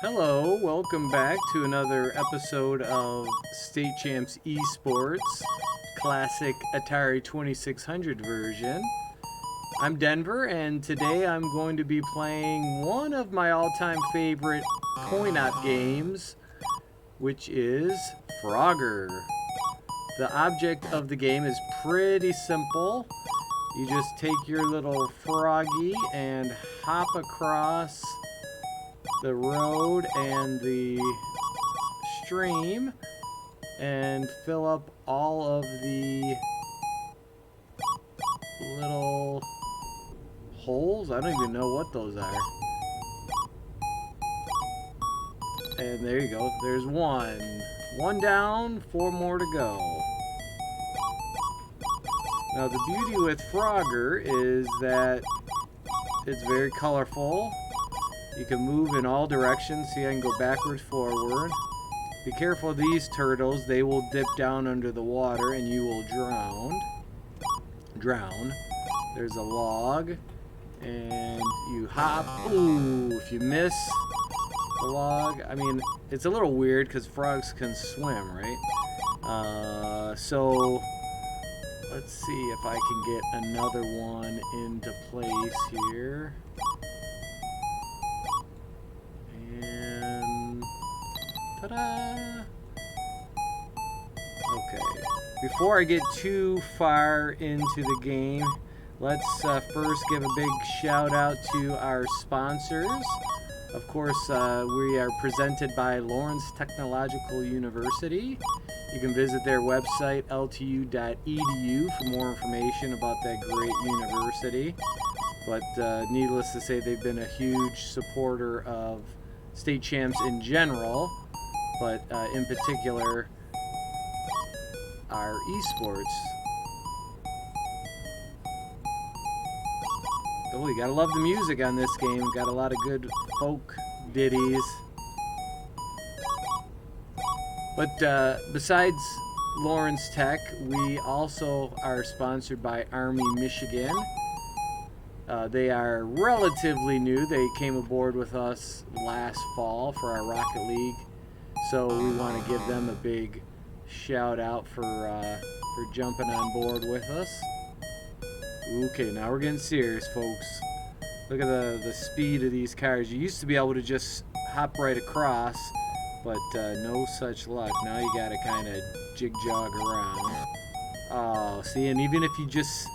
Hello, welcome back to another episode of State Champs eSports Classic Atari 2600 version. I'm Denver, and today I'm going to be playing one of my all-time favorite coin-op games, which is Frogger. The object of the game is pretty simple. You just take your little froggy and hop across the road and the stream and fill up all of the little holes. I don't even know what those are. And there you go. There's one. One down, 4 more to go. Now the beauty with Frogger is that it's very colorful. You can move in all directions. See, I can go backwards, forward. Be careful of these turtles. They will dip down under the water and you will drown. There's a log. And you hop. Ooh, if you miss the log. I mean, it's a little weird because frogs can swim, right? So, let's see if I can get another one into place here. Ta-da! Okay, before I get too far into the game, let's first give a big shout out to our sponsors. Of course, we are presented by Lawrence Technological University. You can visit their website, ltu.edu, for more information about that great university. But needless to say, they've been a huge supporter of State Champs in general, but in particular our esports. Oh, you gotta love the music on this game. Got a lot of good folk ditties. But besides Lawrence Tech, we also are sponsored by Army Michigan. They are relatively new. They came aboard with us last fall for our Rocket League, so we want to give them a big shout out for jumping on board with us. Okay, now we're getting serious, folks. Look at the speed of these cars. You used to be able to just hop right across, but no such luck. Now you gotta kind of jig-jog around. Oh, see, and even if you just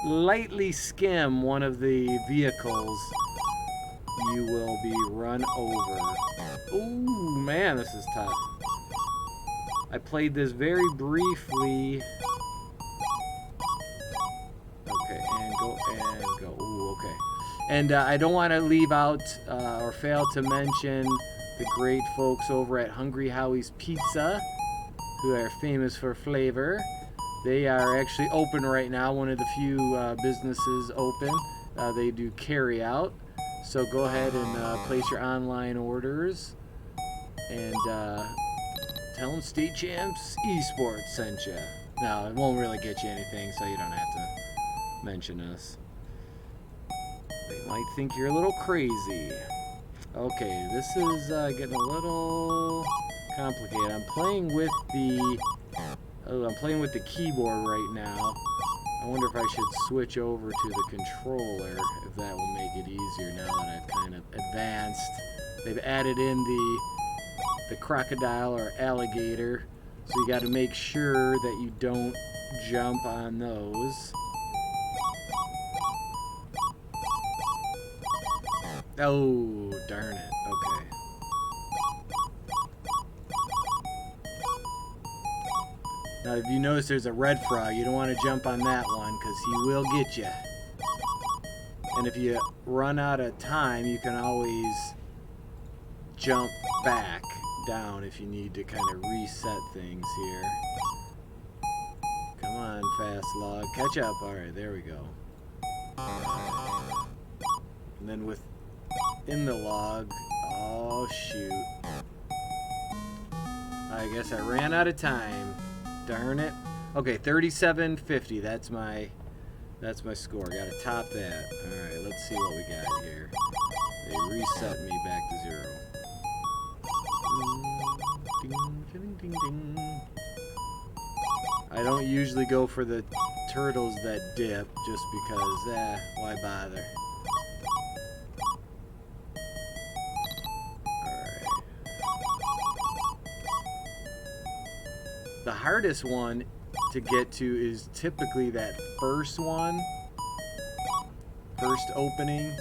lightly skim one of the vehicles, you will be run over. Ooh, man, this is tough. I played this very briefly. Okay, and go. Ooh, okay. And I don't want to leave out or fail to mention the great folks over at Hungry Howie's Pizza, who are famous for flavor. They are actually open right now, one of the few businesses open. They do carry out. So go ahead and place your online orders and tell them State Champs eSports sent you. No, it won't really get you anything, so you don't have to mention us. They might think you're a little crazy. Okay, this is getting a little complicated. I'm playing with the keyboard right now. I wonder if I should switch over to the controller, if that will make it easier now that I've kind of advanced. They've added in the crocodile or alligator, so you got to make sure that you don't jump on those. Oh, darn it. Okay. Now, if you notice there's a red frog, you don't want to jump on that one because he will get you. And if you run out of time, you can always jump back down if you need to kind of reset things here. Come on, fast log. Catch up. All right, there we go. And then within the log, oh, shoot. I guess I ran out of time. Darn it. Okay, 37.50. That's my score. Got to top that. All right, let's see what we got here. They reset me back to 0. Ding, ding, ding. I don't usually go for the turtles that dip just because, why bother? Alright. The hardest one to get to is typically that first one. First opening.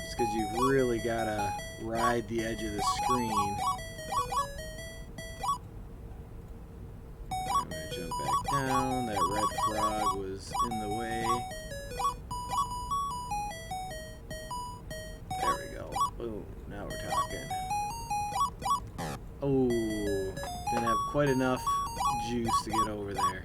Just because you've really got to ride the edge of the screen. I'm going to jump back down. That red frog was in the way. There we go. Boom. Now we're talking. Oh, didn't have quite enough juice to get over there.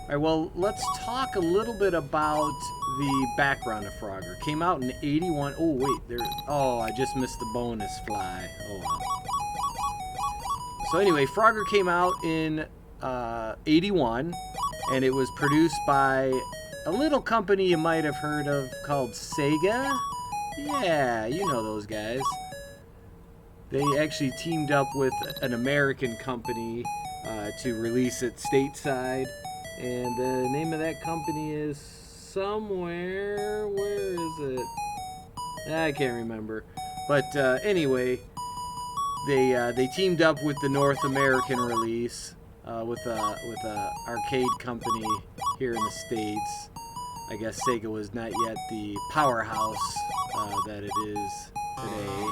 Alright, well, let's talk a little bit about the background of Frogger. Came out in 81. Oh, wait. Oh, I just missed the bonus fly. Oh, well. So anyway, Frogger came out in 81, and it was produced by a little company you might have heard of called Sega. Yeah, you know those guys. They actually teamed up with an American company to release it stateside. And the name of that company is somewhere. Where is it? I can't remember. But anyway, they teamed up with the North American release with a arcade company here in the States. I guess Sega was not yet the powerhouse that it is today.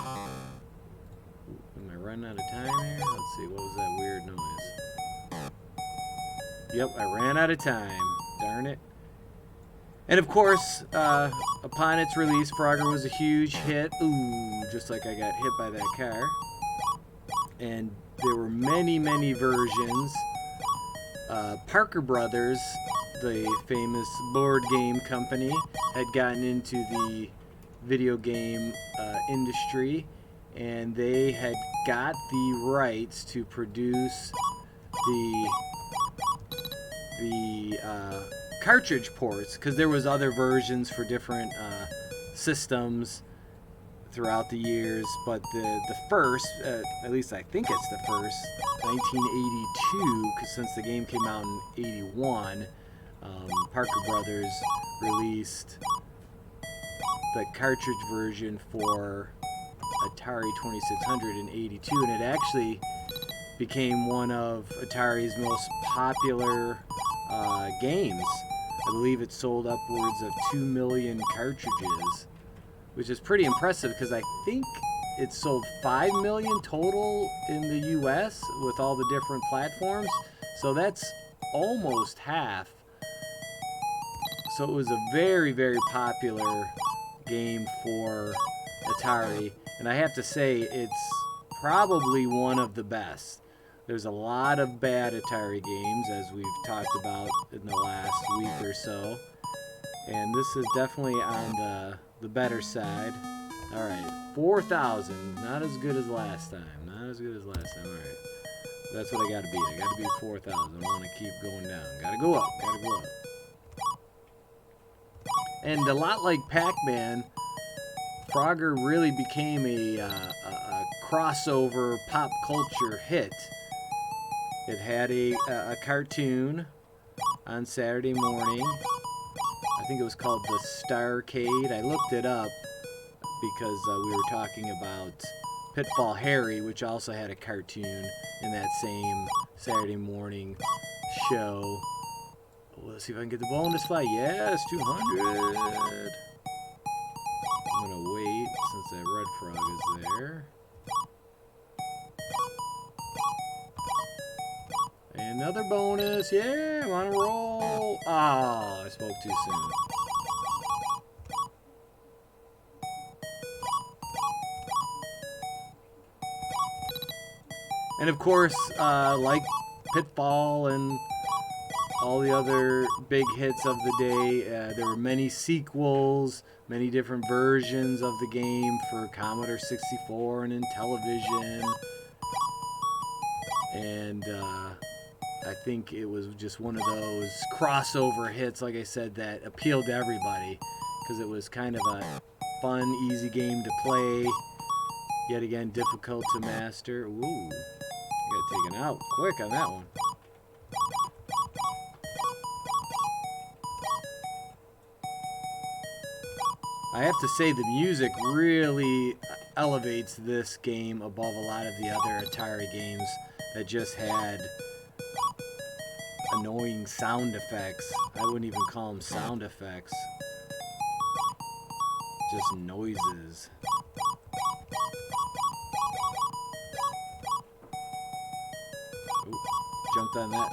Am I running out of time here? Let's see. What was that weird noise? Yep, I ran out of time. Darn it. And of course, upon its release, Frogger was a huge hit. Ooh, just like I got hit by that car. And there were many, many versions. Parker Brothers, the famous board game company, had gotten into the video game industry, and they had got the rights to produce the cartridge ports, because there was other versions for different systems throughout the years, but the first, at least I think it's the first, 1982, because since the game came out in 81, Parker Brothers released the cartridge version for Atari 2600 in 82, and it actually became one of Atari's most popular games. I believe it sold upwards of 2 million cartridges, which is pretty impressive because I think it sold 5 million total in the US with all the different platforms. So that's almost half. So it was a very, very popular game for Atari. And I have to say, it's probably one of the best. There's a lot of bad Atari games, as we've talked about in the last week or so. And this is definitely on the better side. Alright, 4,000. Not as good as last time. Not as good as last time. Alright. That's what I gotta beat. I gotta beat 4,000. I wanna keep going down. Gotta go up. Gotta go up. And a lot like Pac-Man, Frogger really became a crossover pop culture hit. It had a cartoon on Saturday morning. I think it was called the Starcade. I looked it up because we were talking about Pitfall Harry, which also had a cartoon in that same Saturday morning show. Let's see if I can get the bonus fly. Yes, 200. I'm going to wait since that red frog is there. And another bonus. Yeah, I'm on a roll. Ah, I spoke too soon. And of course, like Pitfall and all the other big hits of the day, there were many sequels, many different versions of the game for Commodore 64 and in television. And I think it was just one of those crossover hits, like I said, that appealed to everybody, because it was kind of fun, easy game to play. Yet again, difficult to master. Ooh, got taken out quick on that one. I have to say the music really elevates this game above a lot of the other Atari games that just had annoying sound effects. I wouldn't even call them sound effects. Just noises. Ooh, jumped on that.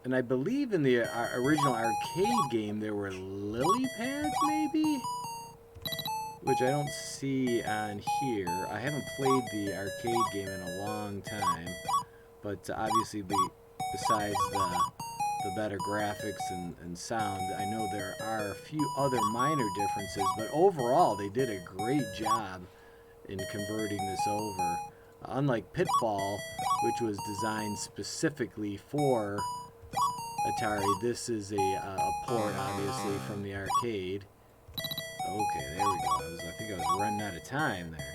And I believe in the original arcade game there were lily pads, maybe? Which I don't see on here. I haven't played the arcade game in a long time. But obviously, besides the better graphics and sound, I know there are a few other minor differences. But overall, they did a great job in converting this over. Unlike Pitfall, which was designed specifically for Atari, this is a port, obviously, from the arcade. Okay, there we go. I think I was running out of time there.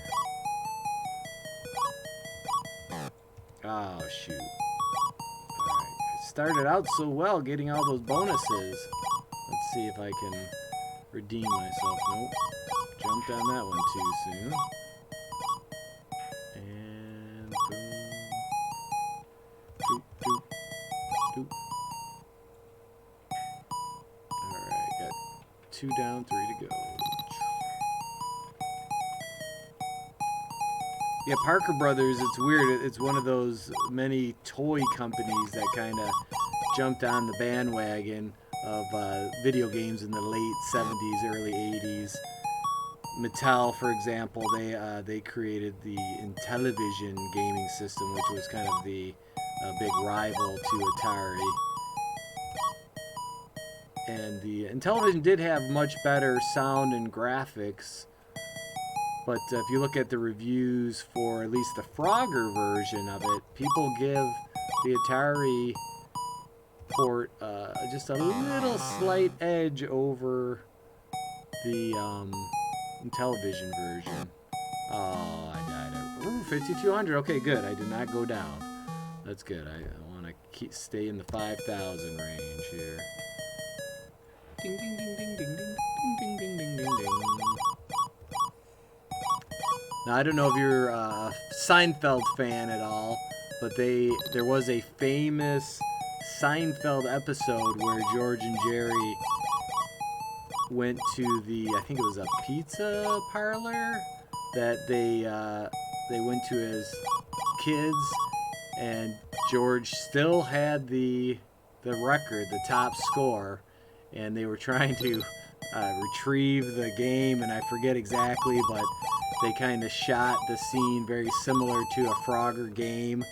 Oh, shoot. Alright, I started out so well getting all those bonuses. Let's see if I can redeem myself. Nope. Jumped on that one too soon. And boom. Doop, doop, doop. Alright, got 2 down, 3 to go. Yeah, Parker Brothers, it's weird. It's one of those many toy companies that kind of jumped on the bandwagon of video games in the late 70s, early 80s. Mattel, for example, they created the Intellivision gaming system, which was kind of the big rival to Atari. And the Intellivision did have much better sound and graphics. But if you look at the reviews for at least the Frogger version of it, people give the Atari port just a little slight edge over the Intellivision version. Oh, I died. Ooh, 5,200. Okay, good. I did not go down. That's good. I want to stay in the 5,000 range here. Ding, ding, ding, ding, ding, ding, ding, ding, ding, ding, ding. Now, I don't know if you're a Seinfeld fan at all, but there was a famous Seinfeld episode where George and Jerry went to I think it was a pizza parlor that they went to as kids, and George still had the record, the top score, and they were trying to retrieve the game, and I forget exactly, but they kind of shot the scene very similar to a Frogger game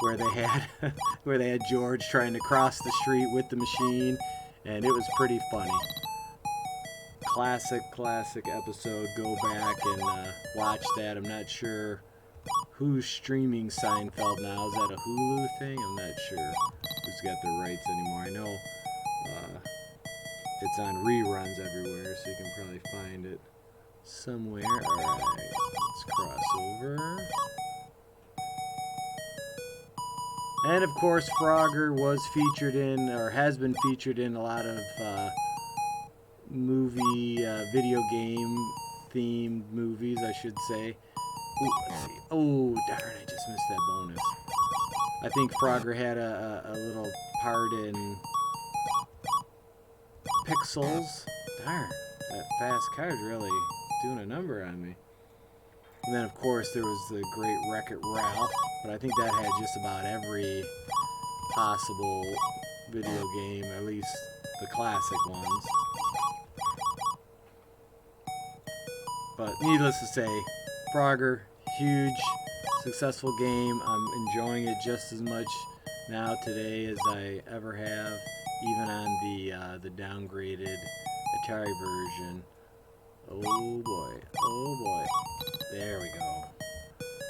where they had George trying to cross the street with the machine, and it was pretty funny. Classic episode. Go back and watch that. I'm not sure who's streaming Seinfeld now. Is that a Hulu thing? I'm not sure who's got the rights anymore. I know it's on reruns everywhere, so you can probably find it somewhere. Alright, let's cross over. And of course, Frogger was featured in, or has been featured in, a lot of video game themed movies, I should say. Ooh, let's see. Oh, darn, I just missed that bonus. I think Frogger had a little part in Pixels. Darn, that fast card's really doing a number on me. And then, of course, there was the great Wreck-It Ralph, but I think that had just about every possible video game, at least the classic ones. But needless to say, Frogger, huge, successful game. I'm enjoying it just as much now today as I ever have, even on the downgraded Atari version. Oh boy, oh boy. There we go.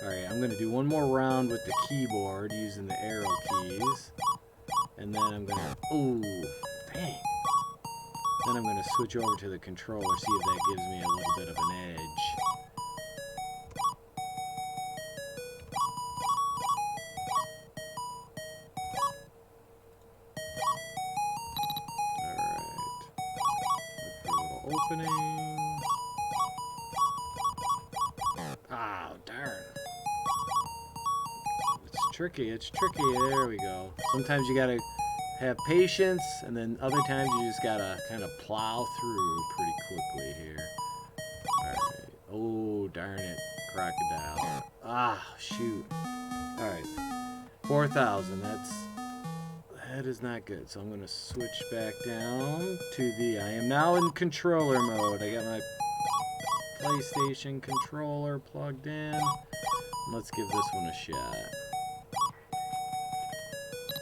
Alright, I'm going to do one more round with the keyboard using the arrow keys. And then I'm going to... Oh, dang. Then I'm going to switch over to the controller, see if that gives me a little bit of an edge. Opening. Oh, darn. It's tricky. It's tricky. There we go. Sometimes you gotta have patience, and then other times you just gotta kind of plow through pretty quickly here. Alright. Oh, darn it. Crocodile. Ah, shoot. Alright. 4,000. That is not good. So I'm going to switch back down to I am now in controller mode. I got my PlayStation controller plugged in. Let's give this one a shot.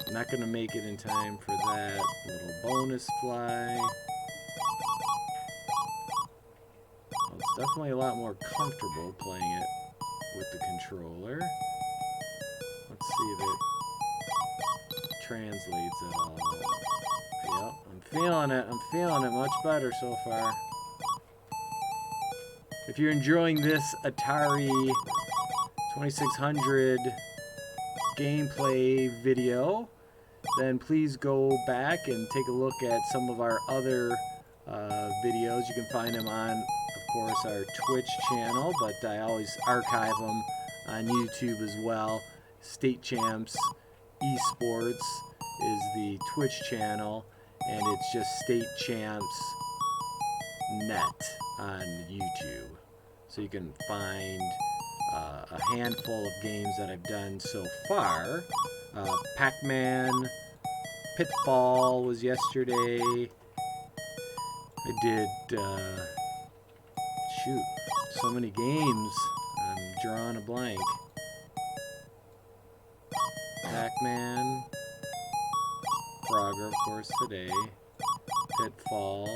I'm not going to make it in time for that little bonus fly. Well, it's definitely a lot more comfortable playing it with the controller. Let's see if it translates at all. Yep, I'm feeling it. I'm feeling it much better so far. If you're enjoying this Atari 2600 gameplay video, then please go back and take a look at some of our other videos. You can find them on, of course, our Twitch channel, but I always archive them on YouTube as well. State Champs eSports is the Twitch channel, and it's just State Champs Net on YouTube. So you can find a handful of games that I've done so far. Pac-Man, Pitfall was yesterday. I did, shoot, so many games. I'm drawing a blank. Pac-Man, Frogger, of course, today. Pitfall.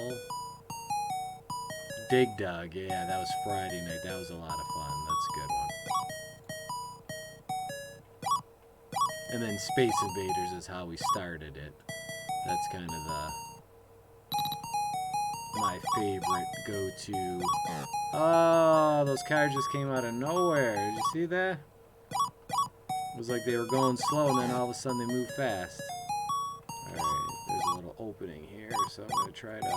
Dig Dug, yeah, that was Friday night. That was a lot of fun. That's a good one. And then Space Invaders is how we started it. That's kind of my favorite go-to. Oh, those cars just came out of nowhere. Did you see that? It was like they were going slow, and then all of a sudden they moved fast. Alright, there's a little opening here, so I'm going to try to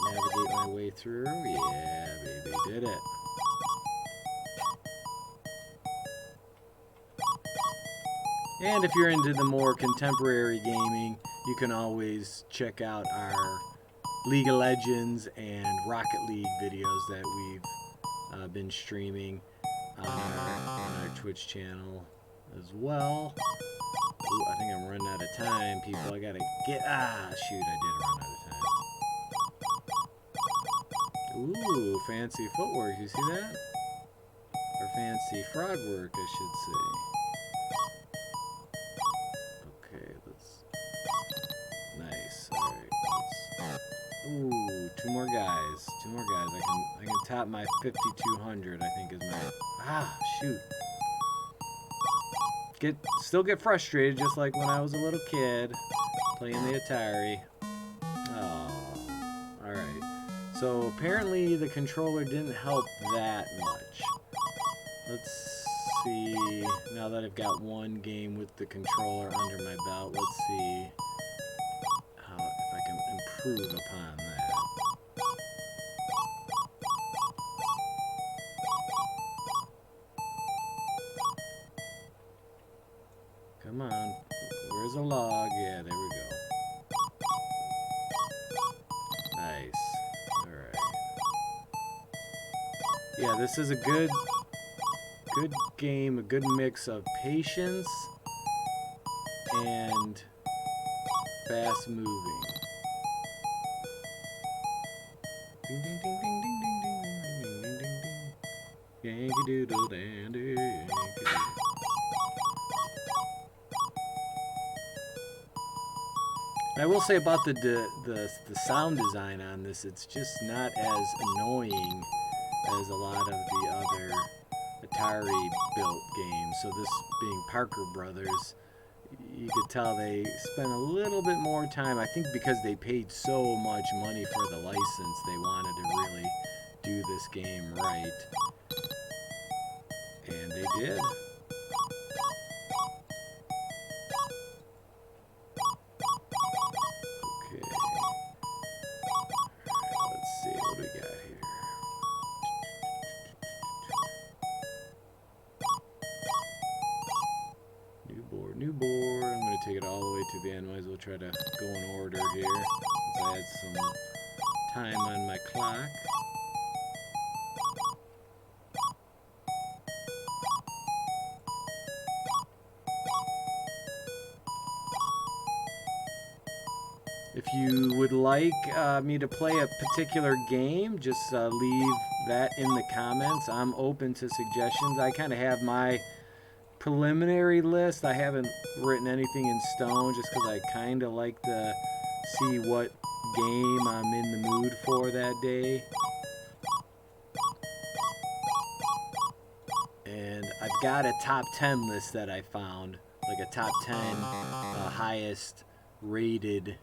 navigate my way through. Yeah, baby, did it. And if you're into the more contemporary gaming, you can always check out our League of Legends and Rocket League videos that we've been streaming on our Twitch channel as well. Ooh, I think I'm running out of time, people. I gotta get... Ah, shoot, I did run out of time. Ooh, fancy footwork. You see that? Or fancy frog work, I should say. Okay, let's... Nice. Alright, let's... Ooh, two more guys. Two more guys. I can tap my 5,200, I think is my... Ah, shoot. Still get frustrated, just like when I was a little kid playing the Atari. Oh, alright. So apparently the controller didn't help that much. Let's see. Now that I've got one game with the controller under my belt, let's see how if I can improve upon that. Come on. Where's a log? Yeah, there we go. Nice. Alright. Yeah, this is a good game, a good mix of patience and fast moving. Ding ding ding ding ding ding ding ding ding ding ding. Yankee doodle dandy, Yankee doodle. I will say about the sound design on this, it's just not as annoying as a lot of the other Atari built games. So this being Parker Brothers, you could tell they spent a little bit more time. I think because they paid so much money for the license, they wanted to really do this game right. And they did. Okay. Let's see what we got here. New board. I'm going to take it all the way to the end. Might as well try to go in order here since I had some time on my clock. If you would like me to play a particular game, just leave that in the comments. I'm open to suggestions. I kind of have my preliminary list. I haven't written anything in stone just because I kind of like to see what game I'm in the mood for that day. And I've got a top 10 list that I found, like a top 10 highest rated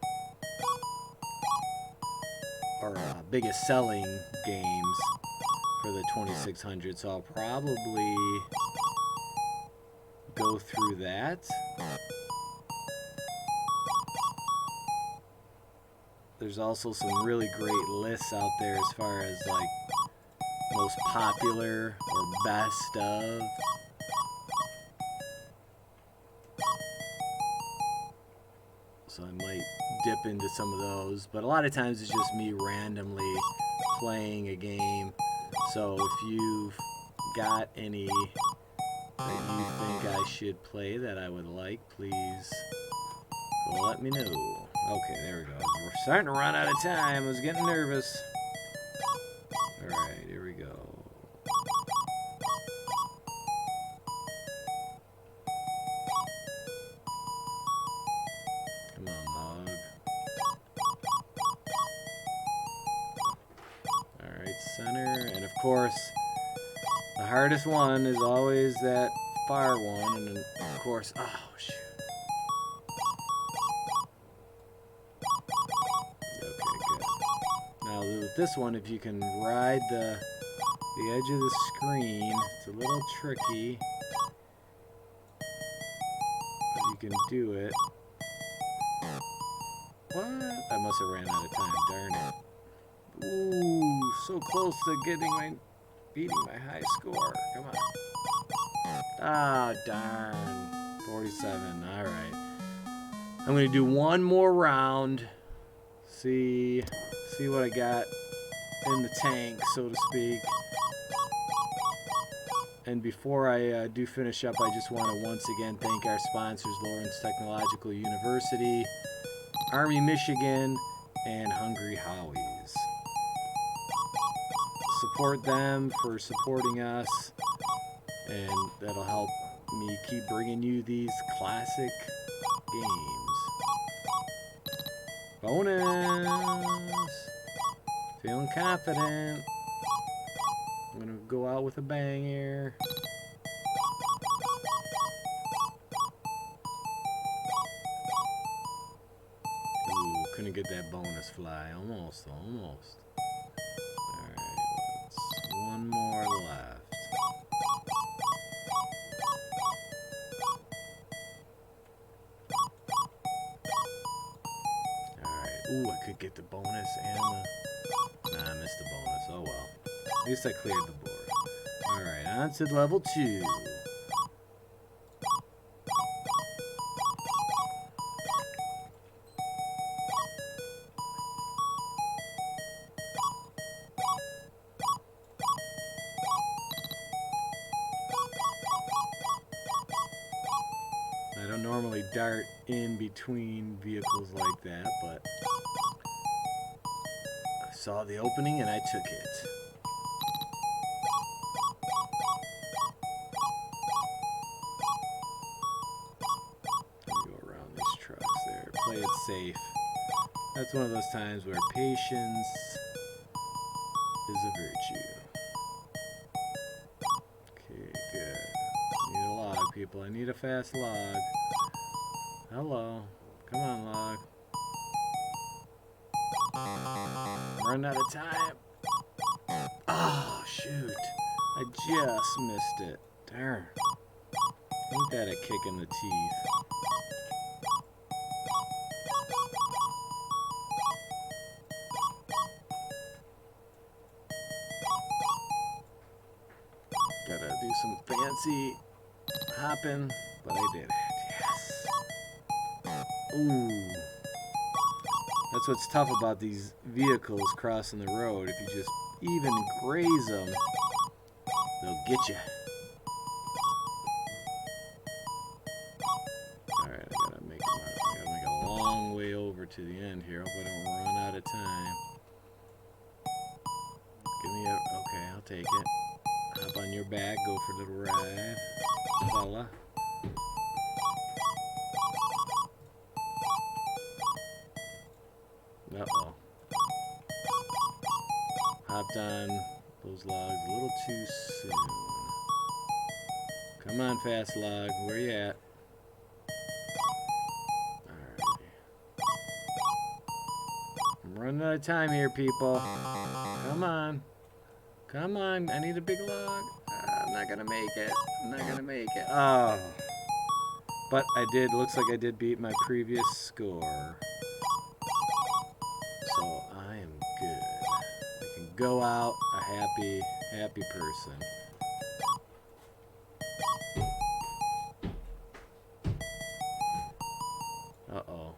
or biggest selling games for the 2600. So I'll probably go through that. There's also some really great lists out there as far as like most popular or best of. So I might dip into some of those, but a lot of times it's just me randomly playing a game. So if you've got any that you think I should play that I would like, please let me know. Okay, there we go. We're starting to run out of time. I was getting nervous. Alright, here we go. Come on, log. Alright, center. And of course, the hardest one is always that far one. And then, of course, oh, shoot. With this one, if you can ride the edge of the screen, it's a little tricky, but you can do it. What? I must have ran out of time, darn it. Ooh, so close to beating my high score. Come on. Ah, darn. 47, alright. I'm going to do one more round. See what I got in the tank, so to speak. And before I do finish up, I just want to once again thank our sponsors, Lawrence Technological University, Army Michigan, and Hungry Howie's. Support them for supporting us, and that'll help me keep bringing you these classic games. Bonus! Feeling confident. I'm gonna go out with a bang here. Ooh, couldn't get that bonus fly. Almost. Alright, one more left. Ooh, I could get the bonus and the... Nah, I missed the bonus. Oh well. At least I cleared the board. Alright, on to level 2. I don't normally dart in between vehicles like that, but I saw the opening and I took it. Go around these trucks there. Play it safe. That's one of those times where patience is a virtue. Okay, good. I need a log, people. I need a fast log. Hello. Come on, log. Run out of time. Oh, shoot. I just missed it. Darn. Ain't that a kick in the teeth? Gotta do some fancy hopping, but I did it. Yes. Ooh. That's what's tough about these vehicles crossing the road. If you just even graze them, they'll get you. Alright, I gotta make a long way over to the end here. Hope I don't run out of time. Give me a... Okay, I'll take it. Hop on your back, go for a little ride, fella. Uh-oh. Hopped on those logs a little too soon. Come on, fast log. Where you at? Alrighty. I'm running out of time here, people. Come on. Come on. I need a big log. I'm not going to make it. I'm not going to make it. Oh. But I did. Looks like I did beat my previous score. So I am good. I can go out a happy person. Uh-oh.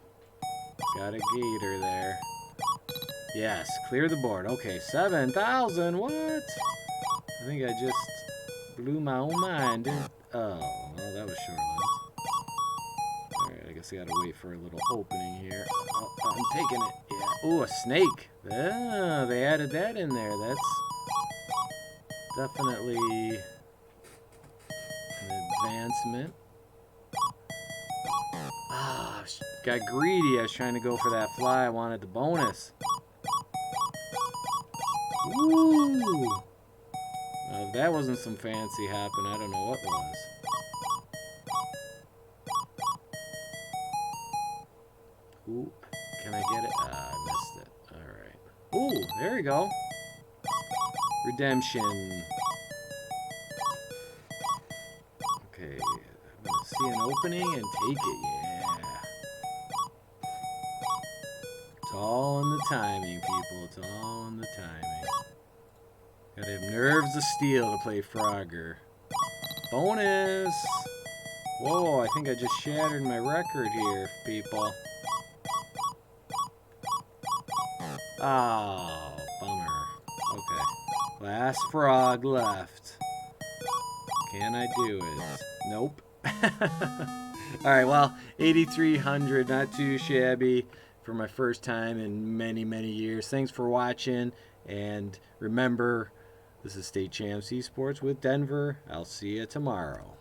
Got a gator there. Yes, clear the board. Okay, 7,000. What? I think I just blew my own mind. Oh, well, that was short-lived. Alright, I guess I gotta wait for a little opening here. Oh, I'm taking it. Yeah. Ooh, a snake. Ah, they added that in there. That's definitely an advancement. Ah, got greedy. I was trying to go for that fly. I wanted the bonus. Ooh. If that wasn't some fancy hopping, I don't know what was. Ooh, can I get it? Ah, I missed it. Alright. Ooh, there we go. Redemption. Okay, I'm gonna see an opening and take it, yeah. It's all in the timing, people. It's all in the timing. Gotta have nerves of steel to play Frogger. Bonus! Whoa, I think I just shattered my record here, people. Oh, bummer. Okay. Last frog left. Can I do it? Nope. Alright, well, 8,300, not too shabby for my first time in many, many years. Thanks for watching, and remember, this is State Champs eSports with Denver. I'll see you tomorrow.